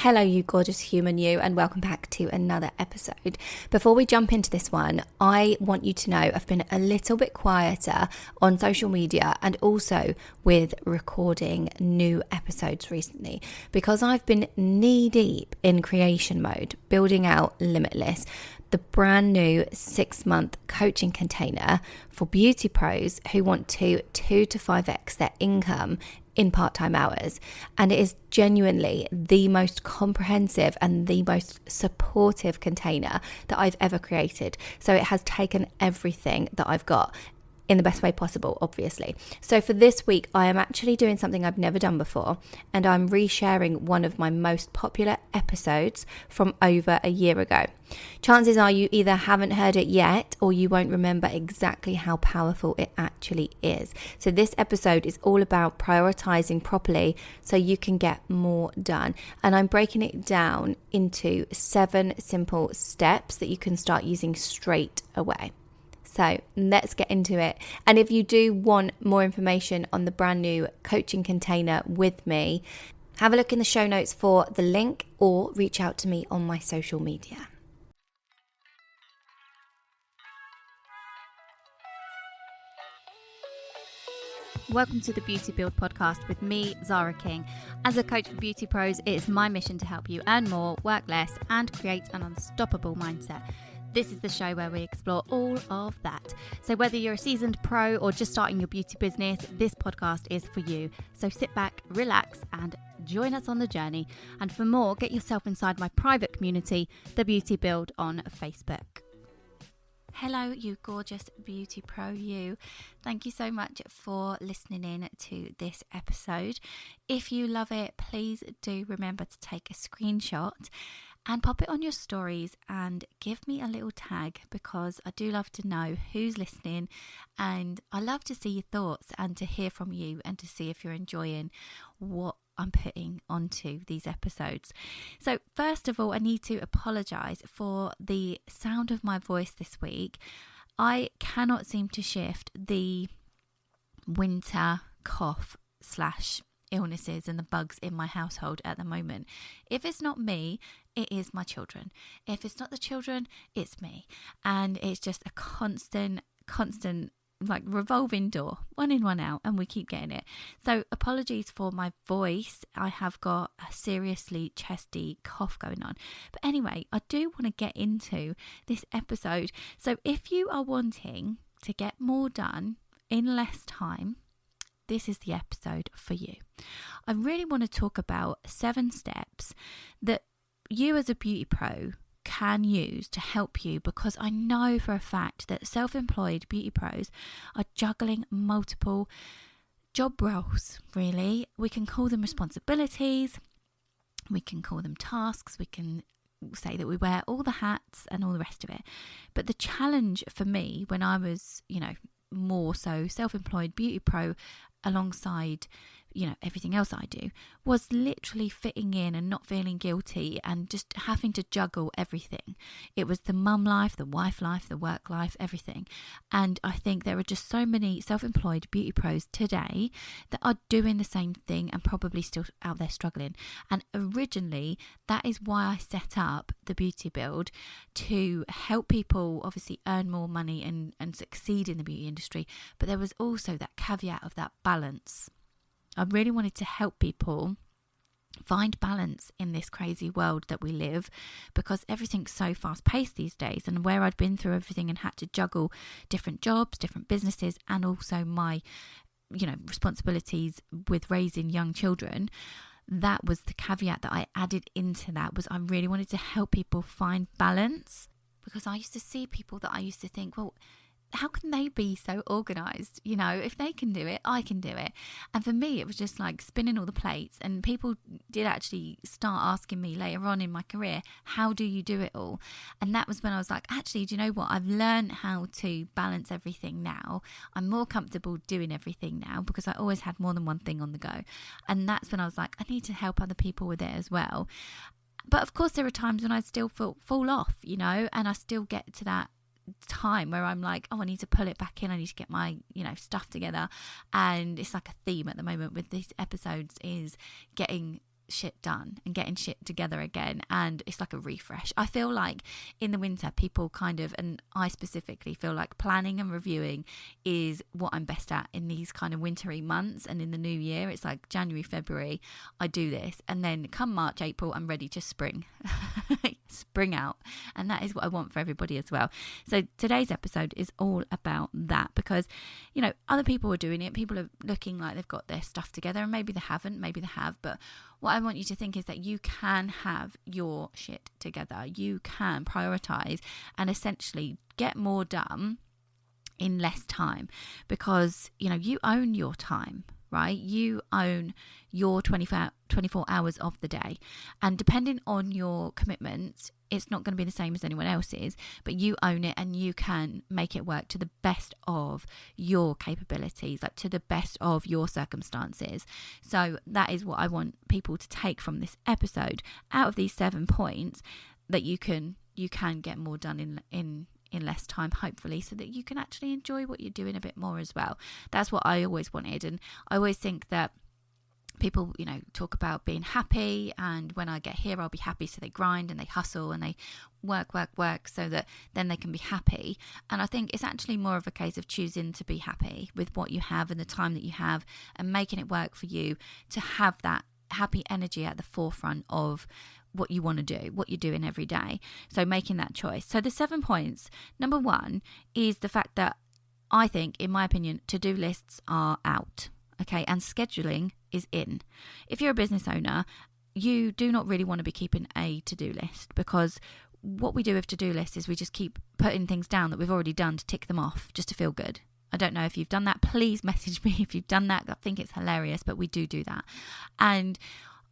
Hello, you gorgeous human you, and welcome back to another episode. Before we jump into this one, I want you to know I've been a little bit quieter on social media and also with recording new episodes recently because I've been knee deep in creation mode, building out Limitless, the brand new 6-month coaching container for beauty pros who want to 2 to 5x their income in part-time hours. And it is genuinely the most comprehensive and the most supportive container that I've ever created. So it has taken everything that I've got in the best way possible, obviously. So for this week, I am actually doing something I've never done before, and I'm resharing one of my most popular episodes from over a year ago. Chances are you either haven't heard it yet or you won't remember exactly how powerful it actually is. So this episode is all about prioritizing properly so you can get more done. And I'm breaking it down into 7 simple steps that you can start using straight away. So let's get into it. And if you do want more information on the brand new coaching container with me, have a look in the show notes for the link or reach out to me on my social media. Welcome to the Beauty Build podcast with me, Zara King. As a coach for beauty pros, it is my mission to help you earn more, work less, and create an unstoppable mindset. This is the show where we explore all of that. So whether you're a seasoned pro or just starting your beauty business, this podcast is for you. So sit back, relax, and join us on the journey. And for more, get yourself inside my private community, The Beauty Build on Facebook. Hello, you gorgeous beauty pro you. Thank you so much for listening in to this episode. If you love it, please do remember to take a screenshot and pop it on your stories and give me a little tag, because I do love to know who's listening, and I love to see your thoughts and to hear from you and to see if you're enjoying what I'm putting onto these episodes. So first of all, I need to apologise for the sound of my voice this week. I cannot seem to shift the winter cough / illnesses and the bugs in my household at the moment. If it's not me, it is my children. If it's not the children, it's me. And it's just a constant like revolving door, one in, one out, and we keep getting it. So apologies for my voice. I have got a seriously chesty cough going on. But anyway, I do want to get into this episode. So if you are wanting to get more done in less time, this is the episode for you. I really want to talk about 7 steps that you as a beauty pro can use to help you, because I know for a fact that self-employed beauty pros are juggling multiple job roles, really. We can call them responsibilities, we can call them tasks, we can say that we wear all the hats and all the rest of it. But the challenge for me when I was, more so self-employed beauty pro alongside everything else I do, was literally fitting in and not feeling guilty and just having to juggle everything. It was the mum life, the wife life, the work life, everything. And I think there are just so many self-employed beauty pros today that are doing the same thing and probably still out there struggling. And originally, that is why I set up the Beauty Build, to help people obviously earn more money and succeed in the beauty industry. But there was also that caveat of that balance. I really wanted to help people find balance in this crazy world that we live, because everything's so fast paced these days. And where I'd been through everything and had to juggle different jobs, different businesses, and also my, responsibilities with raising young children, that was the caveat that I added into that, was I really wanted to help people find balance, because I used to see people that I used to think, well, how can they be so organised? If they can do it, I can do it. And for me, it was just like spinning all the plates. And people did actually start asking me later on in my career, how do you do it all? And that was when I was like, actually, do you know what? I've learned how to balance everything now. I'm more comfortable doing everything now, because I always had more than one thing on the go. And that's when I was like, I need to help other people with it as well. But of course, there are times when I still fall off, and I still get to that time where I'm like, oh, I need to pull it back in, I need to get my stuff together. And it's like a theme at the moment with these episodes, is getting shit done and getting shit together again, and it's like a refresh. I feel like in the winter people kind of, and I specifically feel like planning and reviewing is what I'm best at in these kind of wintry months, and in the new year it's like January, February I do this, and then come March, April I'm ready to spring out, and that is what I want for everybody as well. So today's episode is all about that, because you know, other people are doing it, people are looking like they've got their stuff together, and maybe they haven't, maybe they have, but what I want you to think is that you can have your shit together. You can prioritize and essentially get more done in less time, because you know, you own your time, right? You own your 24 hours of the day, and depending on your commitments, it's not going to be the same as anyone else's, but you own it, and you can make it work to the best of your capabilities, like to the best of your circumstances. So that is what I want people to take from this episode, out of these 7 points, that you can get more done in less time, hopefully, so that you can actually enjoy what you're doing a bit more as well. That's what I always wanted, and I always think that people, you know, talk about being happy, and when I get here I'll be happy, so they grind and they hustle and they work so that then they can be happy. And I think it's actually more of a case of choosing to be happy with what you have and the time that you have, and making it work for you to have that happy energy at the forefront of what you want to do, what you're doing every day. So making that choice. So the 7 points, number 1 is the fact that I think, in my opinion, to-do lists are out. Okay, and scheduling is in. If you're a business owner, you do not really want to be keeping a to-do list, because what we do with to-do lists is we just keep putting things down that we've already done to tick them off, just to feel good. I don't know if you've done that. Please message me if you've done that. I think it's hilarious, but we do that. And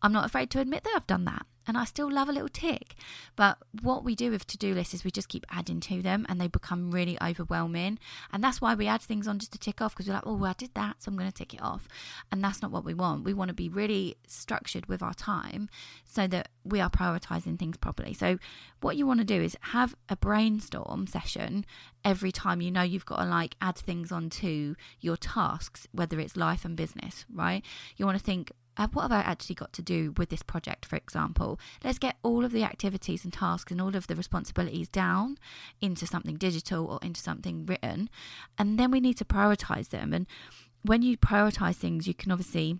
I'm not afraid to admit that I've done that, and I still love a little tick. But what we do with to-do lists is we just keep adding to them, and they become really overwhelming. And that's why we add things on just to tick off, because we're like, oh, well, I did that, so I'm going to tick it off. And that's not what we want. We want to be really structured with our time so that we are prioritizing things properly. So what you want to do is have a brainstorm session every time you know you've got to like add things onto your tasks, whether it's life and business, right? You want to think, what have I actually got to do with this project, for example? Let's get all of the activities and tasks and all of the responsibilities down into something digital or into something written. And then we need to prioritize them. And when you prioritize things, you can obviously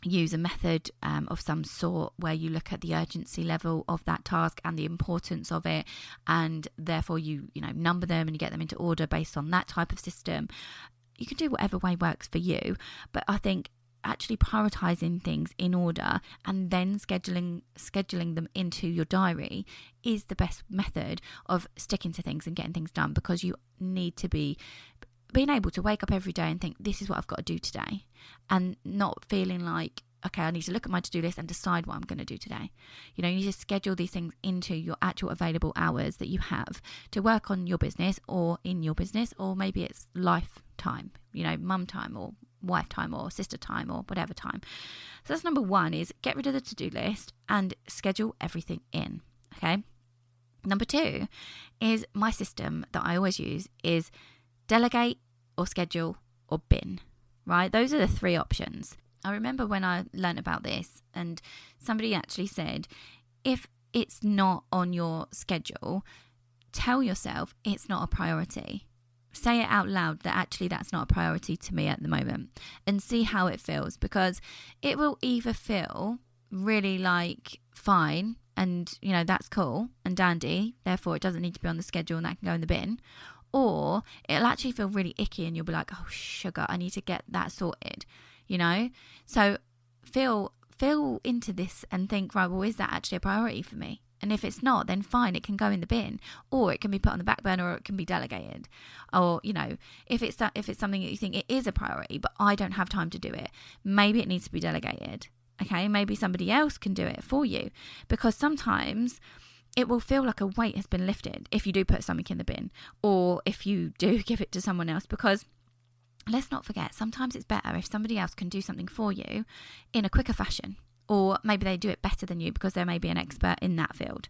use a method of some sort where you look at the urgency level of that task and the importance of it, and therefore you number them and you get them into order based on that type of system. You can do whatever way works for you, but I think actually prioritizing things in order and then scheduling them into your diary is the best method of sticking to things and getting things done, because you need to be being able to wake up every day and think, this is what I've got to do today, and not feeling like, okay, I need to look at my to-do list and decide what I'm going to do today. You know, you need to schedule these things into your actual available hours that you have to work on your business, or in your business, or maybe it's life time, mum time or wife time or sister time or whatever time. So that's number 1, is get rid of the to-do list and schedule everything in. Okay. Number 2 is my system that I always use is delegate or schedule or bin, right? Those are the 3 options. I remember when I learned about this, and somebody actually said, if it's not on your schedule, tell yourself it's not a priority. Say it out loud that actually that's not a priority to me at the moment, and see how it feels, because it will either feel really like fine and that's cool and dandy, therefore it doesn't need to be on the schedule and that can go in the bin, or it'll actually feel really icky and you'll be like, oh sugar, I need to get that sorted, so feel into this and think, right, well, is that actually a priority for me? And if it's not, then fine, it can go in the bin, or it can be put on the back burner, or it can be delegated. Or, if it's something that you think it is a priority, but I don't have time to do it, maybe it needs to be delegated. Okay, maybe somebody else can do it for you, because sometimes it will feel like a weight has been lifted if you do put something in the bin, or if you do give it to someone else, because let's not forget, sometimes it's better if somebody else can do something for you in a quicker fashion. Or maybe they do it better than you because they may be an expert in that field,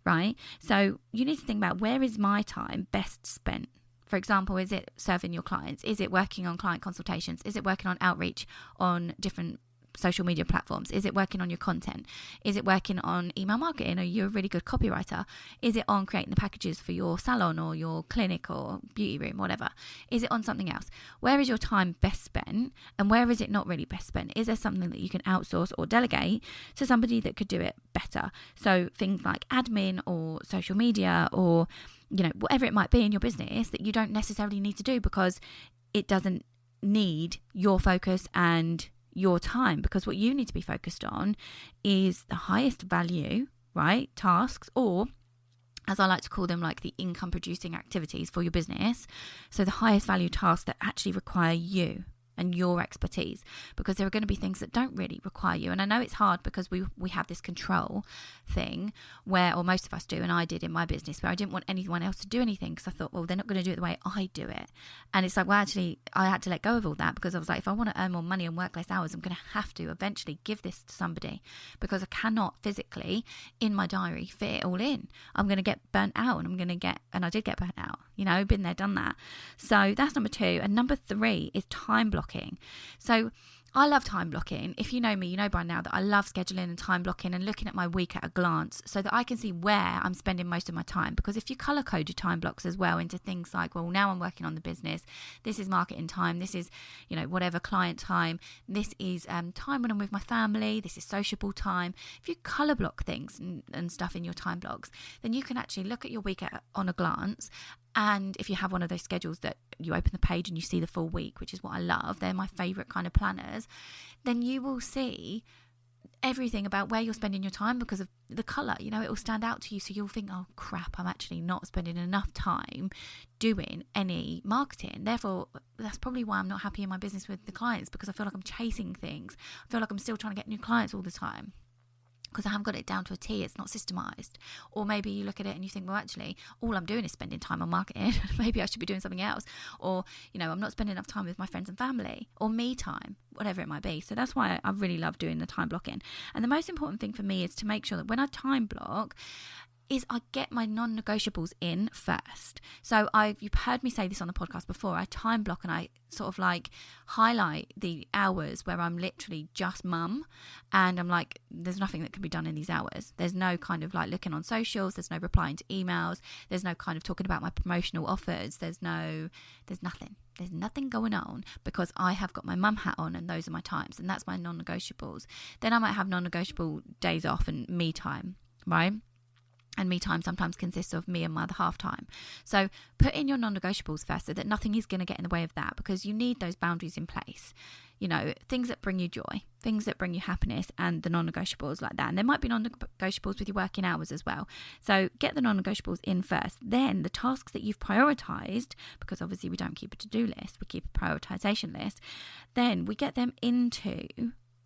right? So you need to think about, where is my time best spent? For example, is it serving your clients? Is it working on client consultations? Is it working on outreach on different social media platforms? Is it working on your content? Is it working on email marketing? Are you a really good copywriter? Is it on creating the packages for your salon or your clinic or beauty room, whatever? Is it on something else? Where is your time best spent, and where is it not really best spent? Is there something that you can outsource or delegate to somebody that could do it better? So things like admin or social media or, you know, whatever it might be in your business that you don't necessarily need to do because it doesn't need your focus and your time, because what you need to be focused on is the highest value, right, tasks, or as I like to call them, like the income producing activities for your business. So the highest value tasks that actually require you and your expertise, because there are going to be things that don't really require you. And I know it's hard because we have this control thing where, or most of us do, and I did in my business, where I didn't want anyone else to do anything because I thought, well, they're not going to do it the way I do it. And it's like, well, actually, I had to let go of all that because I was like, if I want to earn more money and work less hours, I'm going to have to eventually give this to somebody, because I cannot physically in my diary fit it all in. I'm going to get burnt out, and I did get burnt out, you know, been there, done that. So that's number 2. And number 3 is time blocking. So I love time blocking. If you know me, you know by now that I love scheduling and time blocking and looking at my week at a glance so that I can see where I'm spending most of my time. Because if you color code your time blocks as well into things like, well, now I'm working on the business, this is marketing time, this is, you know, whatever client time, this is time when I'm with my family, this is sociable time. If you color block things and stuff in your time blocks, then you can actually look at your week on a glance. And if you have one of those schedules that you open the page and you see the full week, which is what I love, they're my favorite kind of planners, then you will see everything about where you're spending your time because of the color. You know, it will stand out to you. So you'll think, oh crap, I'm actually not spending enough time doing any marketing. Therefore, that's probably why I'm not happy in my business with the clients, because I feel like I'm chasing things. I feel like I'm still trying to get new clients all the time, because I haven't got it down to a T. It's not systemized. Or maybe you look at it and you think, well, actually, all I'm doing is spending time on marketing. Maybe I should be doing something else. Or, you know, I'm not spending enough time with my friends and family, or me time, whatever it might be. So that's why I really love doing the time blocking. And the most important thing for me is to make sure that when I time block, is I get my non-negotiables in first. So you've heard me say this on the podcast before. I time block and I sort of like highlight the hours where I'm literally just mum, and I'm like, there's nothing that can be done in these hours. There's no kind of like looking on socials. There's no replying to emails. There's no kind of talking about my promotional offers. There's nothing. There's nothing going on, because I have got my mum hat on and those are my times, and that's my non-negotiables. Then I might have non-negotiable days off and me time, right? And me time sometimes consists of me and my other half time. So put in your non-negotiables first so that nothing is going to get in the way of that, because you need those boundaries in place. You know, things that bring you joy, things that bring you happiness, and the non-negotiables like that. And there might be non-negotiables with your working hours as well. So get the non-negotiables in first. Then the tasks that you've prioritized, because obviously we don't keep a to-do list, we keep a prioritization list. Then we get them into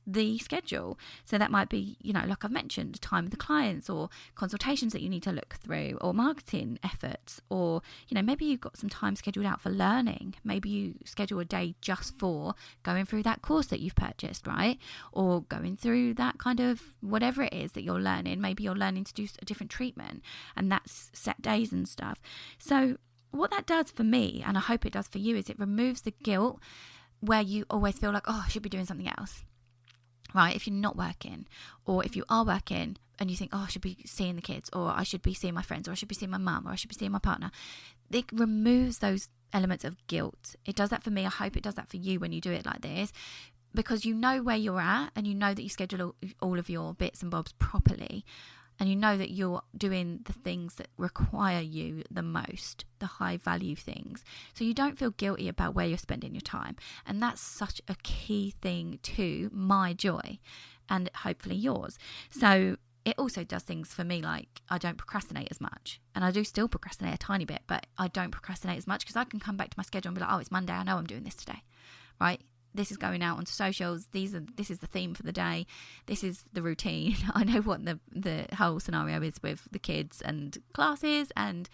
the schedule. So that might be, you know, like I've mentioned, time with the clients, or consultations that you need to look through, or marketing efforts, or, you know, maybe you've got some time scheduled out for learning. Maybe you schedule a day just for going through that course that you've purchased, right? Or going through that kind of whatever it is that you're learning. Maybe you're learning to do a different treatment, and that's set days and stuff. So what that does for me, and I hope it does for you, is it removes the guilt where you always feel like, oh, I should be doing something else. Right, if you're not working, or if you are working and you think, oh, I should be seeing the kids, or I should be seeing my friends, or I should be seeing my mum, or I should be seeing my partner. It removes those elements of guilt. It does that for me. I hope it does that for you when you do it like this, because you know where you're at, and you know that you schedule all of your bits and bobs properly, and you know that you're doing the things that require you the most, the high value things. So you don't feel guilty about where you're spending your time. And that's such a key thing to my joy, and hopefully yours. So it also does things for me, like I don't procrastinate as much. And I do still procrastinate a tiny bit, but I don't procrastinate as much, because I can come back to my schedule and be like, oh, it's Monday, I know I'm doing this today, right? This is going out onto socials. This is the theme for the day. This is the routine. I know what the whole scenario is with the kids and classes, and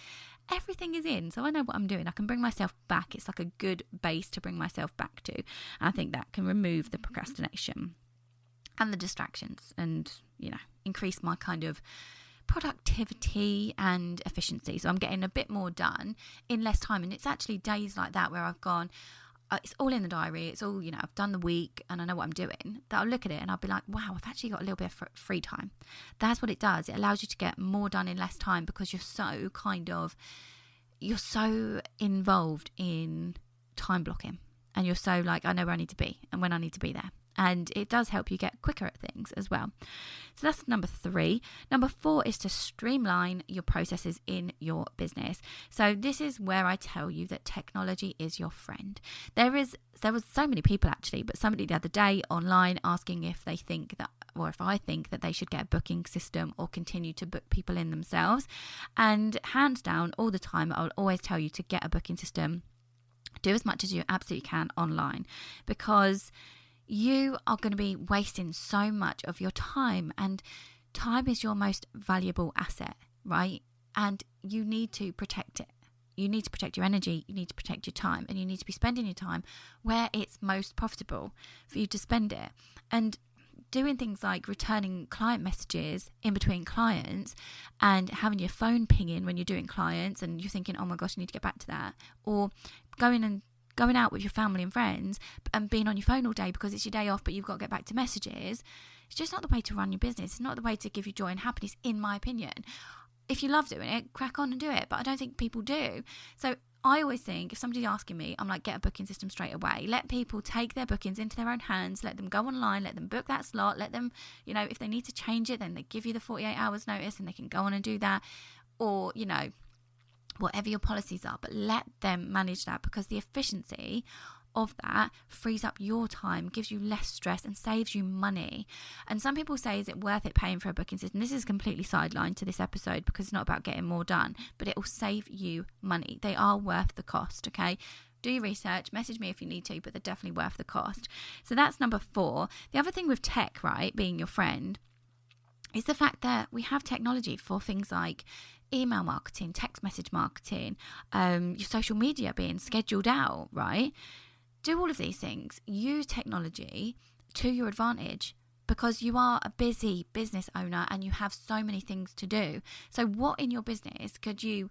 everything is in. So I know what I'm doing. I can bring myself back. It's like a good base to bring myself back to. And I think that can remove the procrastination and the distractions, and, you know, increase my kind of productivity and efficiency. So I'm getting a bit more done in less time. And it's actually days like that where I've gone, it's all in the diary. It's all, I've done the week and I know what I'm doing. That I'll look at it and I'll be like, wow, I've actually got a little bit of free time. That's what it does. It allows you to get more done in less time because you're so involved in time blocking. And you're so like, I know where I need to be and when I need to be there. And it does help you get quicker at things as well. So that's number 3. Number 4 is to streamline your processes in your business. So this is where I tell you that technology is your friend. There was so many people actually, but somebody the other day online asking if they think that, or if I think that they should get a booking system or continue to book people in themselves. And hands down, all the time, I'll always tell you to get a booking system. Do as much as you absolutely can online, because you are going to be wasting so much of your time, and time is your most valuable asset, right? And you need to protect it. You need to protect your energy, you need to protect your time, and you need to be spending your time where it's most profitable for you to spend it. And doing things like returning client messages in between clients and having your phone pinging when you're doing clients and you're thinking, oh my gosh, I need to get back to that. Or going out with your family and friends and being on your phone all day because it's your day off, but you've got to get back to messages. It's just not the way to run your business. It's not the way to give you joy and happiness, in my opinion. If you love doing it, crack on and do it. But I don't think people do. So I always think if somebody's asking me, I'm like, get a booking system straight away. Let people take their bookings into their own hands. Let them go online. Let them book that slot. Let them, if they need to change it, then they give you the 48 hours notice and they can go on and do that. Or, whatever your policies are, but let them manage that, because the efficiency of that frees up your time, gives you less stress and saves you money. And some people say, is it worth it paying for a booking system? This is completely sidelined to this episode because it's not about getting more done, but it will save you money. They are worth the cost, okay? Do your research, message me if you need to, but they're definitely worth the cost. So that's number 4. The other thing with tech, right, being your friend, is the fact that we have technology for things like email marketing, text message marketing, your social media being scheduled out, right? Do all of these things. Use technology to your advantage, because you are a busy business owner and you have so many things to do. So what in your business could you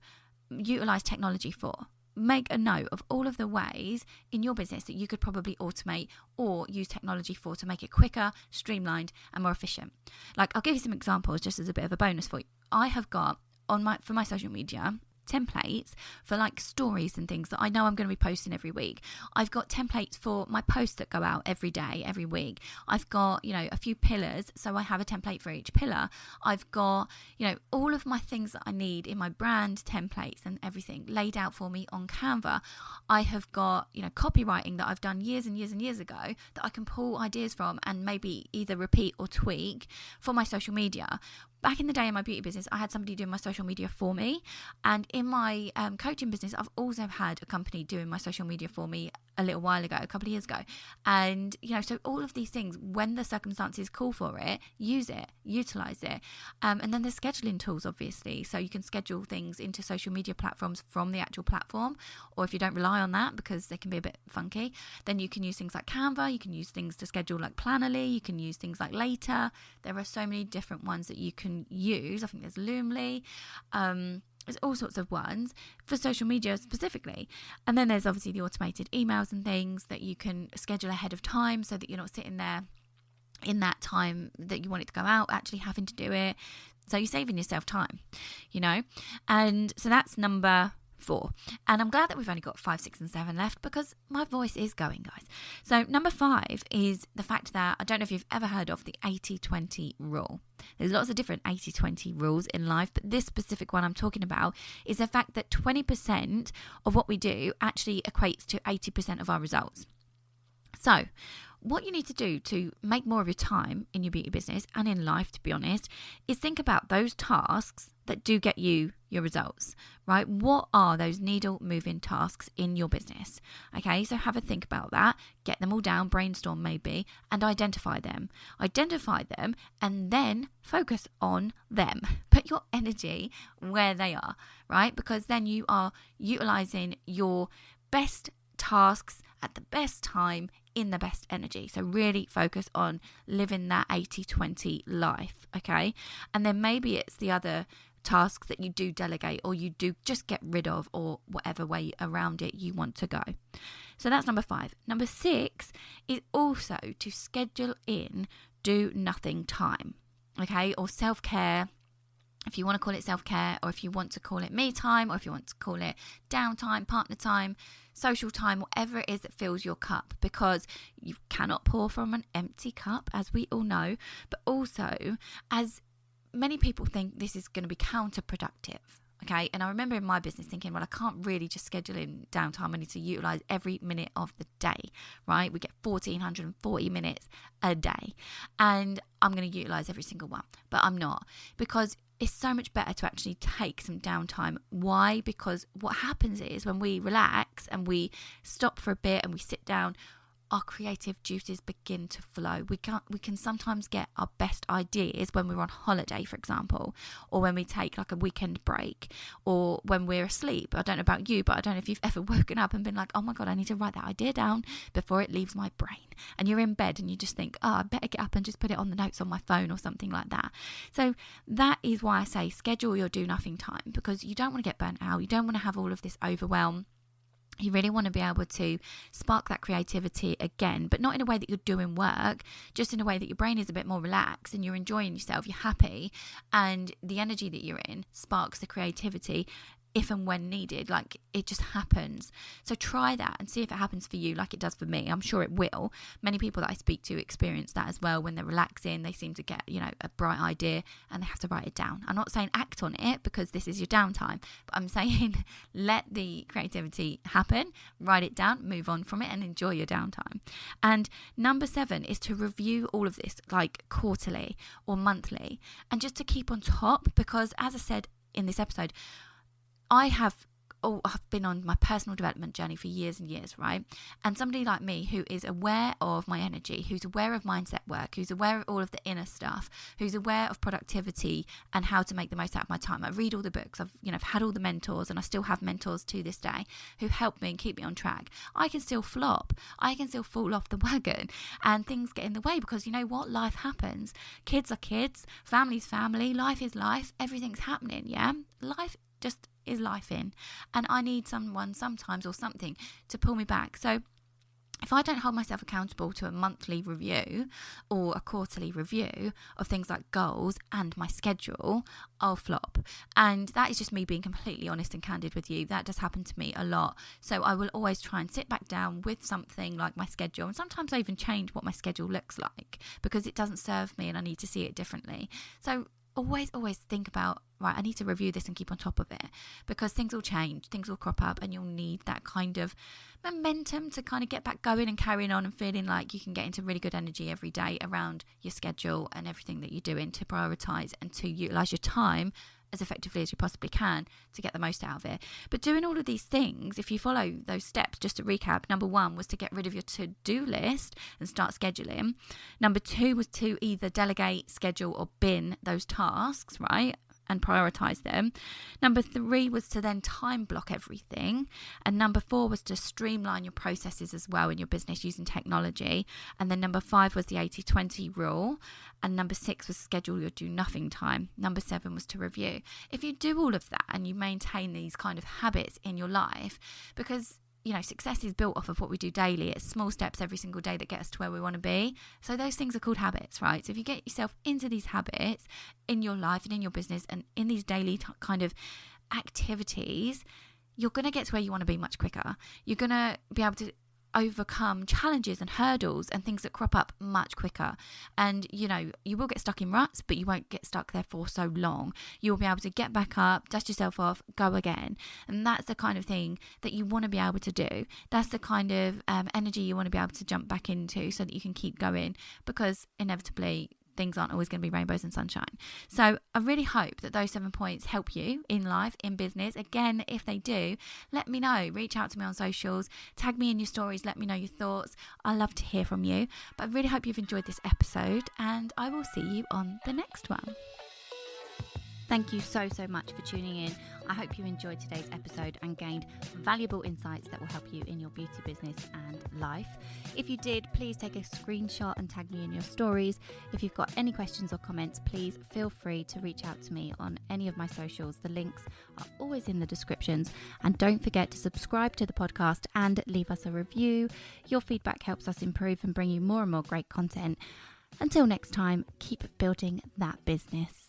utilize technology for? Make a note of all of the ways in your business that you could probably automate or use technology for to make it quicker, streamlined, and more efficient. Like, I'll give you some examples just as a bit of a bonus for you. I have got for my social media templates for like stories and things that I know I'm going to be posting every week. I've got templates for my posts that go out every day, every week. I've got, a few pillars, so I have a template for each pillar. I've got, all of my things that I need in my brand templates and everything laid out for me on Canva. I have got, copywriting that I've done years and years and years ago that I can pull ideas from and maybe either repeat or tweak for my social media. Back in the day in my beauty business, I had somebody doing my social media for me. And in my coaching business, I've also had a company doing my social media for me a little while ago, a couple of years ago. And, so all of these things, when the circumstances call for it, use it, utilize it. And then there's scheduling tools, obviously. So you can schedule things into social media platforms from the actual platform. Or if you don't rely on that because they can be a bit funky, then you can use things like Canva. You can use things to schedule like Planoly. You can use things like Later. There are so many different ones that you can use. I think there's Loomly. There's all sorts of ones for social media specifically. And then there's obviously the automated emails and things that you can schedule ahead of time so that you're not sitting there in that time that you want it to go out actually having to do it. So you're saving yourself time, And so that's number 4. And I'm glad that we've only got 5, 6 and 7 left because my voice is going, guys. So number 5 is the fact that, I don't know if you've ever heard of the 80-20 rule. There's lots of different 80-20 rules in life, but this specific one I'm talking about is the fact that 20% of what we do actually equates to 80% of our results. So what you need to do to make more of your time in your beauty business and in life, to be honest, is think about those tasks that do get you your results, right? What are those needle moving tasks in your business? Okay, so have a think about that, get them all down, brainstorm maybe, and identify them, and then focus on them. Put your energy where they are, right? Because then you are utilizing your best tasks at the best time in the best energy. So really focus on living that 80-20 life, okay? And then maybe it's the other tasks that you do delegate or you do just get rid of, or whatever way around it you want to go. So that's number 5. Number 6 is also to schedule in do nothing time, okay, or self-care. If you want to call it self-care, or if you want to call it me time, or if you want to call it downtime, partner time, social time, whatever it is that fills your cup, because you cannot pour from an empty cup, as we all know, but also as many people think this is going to be counterproductive. Okay, and I remember in my business thinking, well, I can't really just schedule in downtime. I need to utilize every minute of the day, right? We get 1,440 minutes a day, and I'm going to utilize every single one, but I'm not, because it's so much better to actually take some downtime. Why? Because what happens is when we relax and we stop for a bit and we sit down, our creative juices begin to flow. We can sometimes get our best ideas when we're on holiday, for example, or when we take like a weekend break, or when we're asleep. I don't know about you, but I don't know if you've ever woken up and been like, oh my God, I need to write that idea down before it leaves my brain. And you're in bed and you just think, oh, I better get up and just put it on the notes on my phone or something like that. So that is why I say schedule your do nothing time, because you don't want to get burnt out. You don't want to have all of this overwhelm. You really want to be able to spark that creativity again, but not in a way that you're doing work, just in a way that your brain is a bit more relaxed and you're enjoying yourself, you're happy, and the energy that you're in sparks the creativity if and when needed. Like, it just happens. So try that and see if it happens for you like it does for me. I'm sure it will. Many people that I speak to experience that as well. When they're relaxing, they seem to get, a bright idea and they have to write it down. I'm not saying act on it, because this is your downtime, but I'm saying let the creativity happen, write it down, move on from it, and enjoy your downtime. And number 7 is to review all of this like quarterly or monthly, and just to keep on top, because as I said in this episode, I've been on my personal development journey for years and years, right? And somebody like me who is aware of my energy, who's aware of mindset work, who's aware of all of the inner stuff, who's aware of productivity and how to make the most out of my time. I read all the books. I've had all the mentors, and I still have mentors to this day who help me and keep me on track. I can still flop. I can still fall off the wagon, and things get in the way, because you know what? Life happens. Kids are kids. Family's family. Life is life. Everything's happening, yeah? Life just is life in, and I need someone sometimes or something to pull me back. So if I don't hold myself accountable to a monthly review or a quarterly review of things like goals and my schedule, I'll flop. And that is just me being completely honest and candid with you. That does happen to me a lot. So I will always try and sit back down with something like my schedule. And sometimes I even change what my schedule looks like, because it doesn't serve me and I need to see it differently. So always think about, right, I need to review this and keep on top of it, because things will change, things will crop up, and you'll need that kind of momentum to kind of get back going and carrying on and feeling like you can get into really good energy every day around your schedule and everything that you're doing, to prioritise and to utilise your time as effectively as you possibly can to get the most out of it. But doing all of these things, if you follow those steps, just to recap, number 1 was to get rid of your to-do list and start scheduling. Number 2 was to either delegate, schedule, or bin those tasks, right, and prioritize them. Number 3 was to then time block everything. And number 4 was to streamline your processes as well in your business using technology. And then number 5 was the 80-20 rule. And number 6 was schedule your do nothing time. Number 7 was to review. If you do all of that and you maintain these kind of habits in your life, because success is built off of what we do daily. It's small steps every single day that get us to where we want to be. So those things are called habits, right? So if you get yourself into these habits in your life and in your business and in these daily kind of activities, you're going to get to where you want to be much quicker. You're going to be able to overcome challenges and hurdles and things that crop up much quicker. And you will get stuck in ruts, but you won't get stuck there for so long. You'll be able to get back up, dust yourself off, go again. And that's the kind of thing that you want to be able to do. That's the kind of energy you want to be able to jump back into, so that you can keep going, because inevitably things aren't always going to be rainbows and sunshine. So I really hope that those 7 points help you in life, in business. Again, if they do, let me know. Reach out to me on socials, tag me in your stories, let me know your thoughts. I love to hear from you. But I really hope you've enjoyed this episode, and I will see you on the next one. Thank you so much for tuning in. I hope you enjoyed today's episode and gained valuable insights that will help you in your beauty business and life. If you did, please take a screenshot and tag me in your stories. If you've got any questions or comments, please feel free to reach out to me on any of my socials. The links are always in the descriptions. And don't forget to subscribe to the podcast and leave us a review. Your feedback helps us improve and bring you more and more great content. Until next time, keep building that business.